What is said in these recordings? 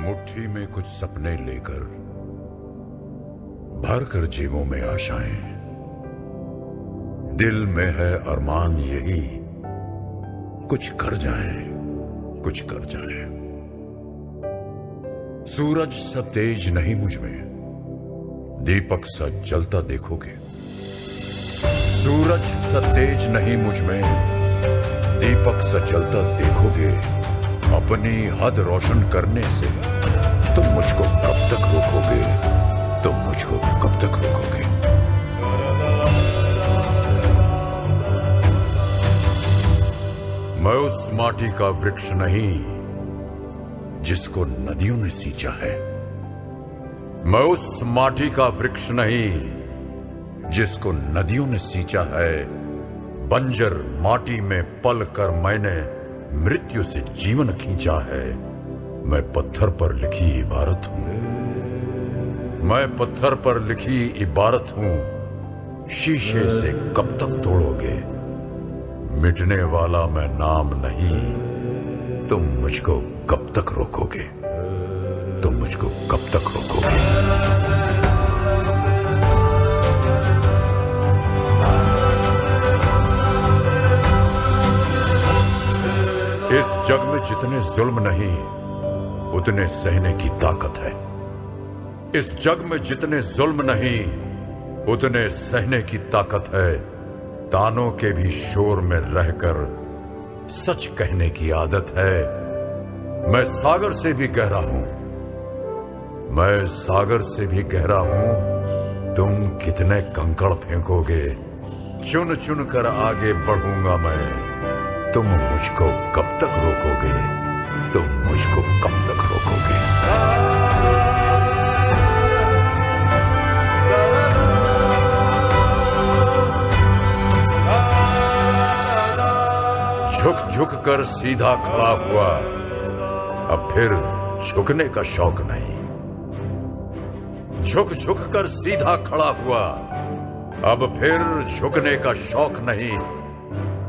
मुट्ठी में कुछ सपने लेकर भर कर जेबों में आशाएं, दिल में है अरमान यही कुछ कर जाएं, कुछ कर जाएं। सूरज सा तेज नहीं मुझ में, दीपक सा जलता देखोगे। सूरज सा तेज नहीं मुझ में, दीपक सा जलता देखोगे। अपनी हद रोशन करने से तुम मुझको कब तक रोकोगे? तुम मुझको कब तक रोकोगे? मैं उस माटी का वृक्ष नहीं जिसको नदियों ने सींचा है। मैं उस माटी का वृक्ष नहीं जिसको नदियों ने सींचा है। बंजर माटी में पल कर मैंने मृत्यु से जीवन खींचा है। मैं पत्थर पर लिखी इबारत हूं, मैं पत्थर पर लिखी इबारत हूं। शीशे से कब तक तोड़ोगे? मिटने वाला मैं नाम नहीं। तुम मुझको कब तक रोकोगे? तुम मुझको कब तक रोकोगे? इस जग में जितने जुल्म नहीं उतने सहने की ताकत है। इस जग में जितने जुल्म नहीं उतने सहने की ताकत है। तानों के भी शोर में रहकर सच कहने की आदत है। मैं सागर से भी गहरा हूं, मैं सागर से भी गहरा हूं। तुम कितने कंकड़ फेंकोगे? चुन चुन कर आगे बढ़ूंगा मैं। तुम मुझको कब तक रोकोगे? तुम मुझको कब तक रोकोगे? झुक झुक कर सीधा खड़ा हुआ, अब फिर झुकने का शौक नहीं। झुक झुक कर सीधा खड़ा हुआ, अब फिर झुकने का शौक नहीं।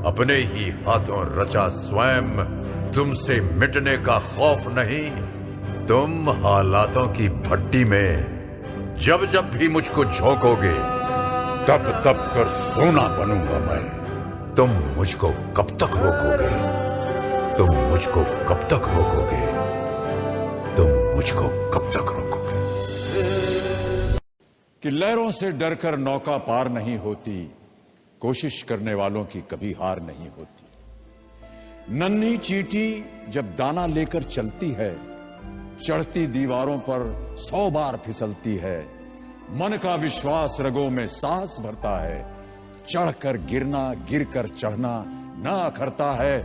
अपने ही हाथों रचा स्वयं, तुमसे मिटने का खौफ नहीं। तुम हालातों की भट्टी में जब जब भी मुझको झोंकोगे, तब तब कर सोना बनूंगा मैं। तुम मुझको कब तक रोकोगे? तुम मुझको कब तक रोकोगे? तुम मुझको कब तक रोकोगे? कि लहरों से डरकर नौका पार नहीं होती, कोशिश करने वालों की कभी हार नहीं होती। नन्ही चींटी जब दाना लेकर चलती है, चढ़ती दीवारों पर 100 बार फिसलती है। मन का विश्वास रगों में साहस भरता है। चढ़कर गिरना, गिरकर चढ़ना ना अखरता है।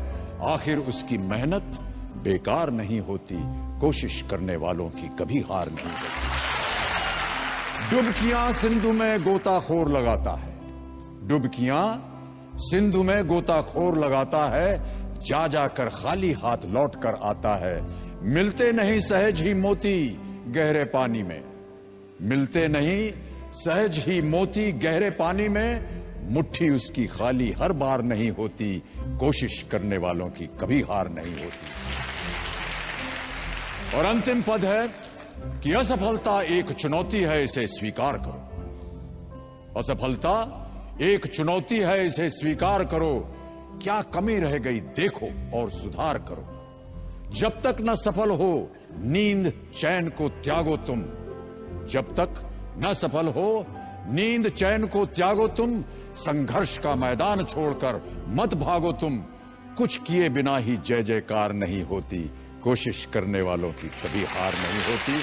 आखिर उसकी मेहनत बेकार नहीं होती, कोशिश करने वालों की कभी हार नहीं होती। डुबकियां सिंधु में गोताखोर लगाता है, डुबकियां सिंधु में गोताखोर लगाता है। जा जाकर खाली हाथ लौट कर आता है। मिलते नहीं सहज ही मोती गहरे पानी में, मिलते नहीं सहज ही मोती गहरे पानी में। मुट्ठी उसकी खाली हर बार नहीं होती, कोशिश करने वालों की कभी हार नहीं होती। और अंतिम पद है कि असफलता एक चुनौती है, इसे स्वीकार करो। असफलता एक चुनौती है, इसे स्वीकार करो। क्या कमी रह गई देखो और सुधार करो। जब तक न सफल हो नींद चैन को त्यागो तुम, जब तक न सफल हो नींद चैन को त्यागो तुम। संघर्ष का मैदान छोड़कर मत भागो तुम। कुछ किए बिना ही जय जयकार नहीं होती, कोशिश करने वालों की कभी हार नहीं होती।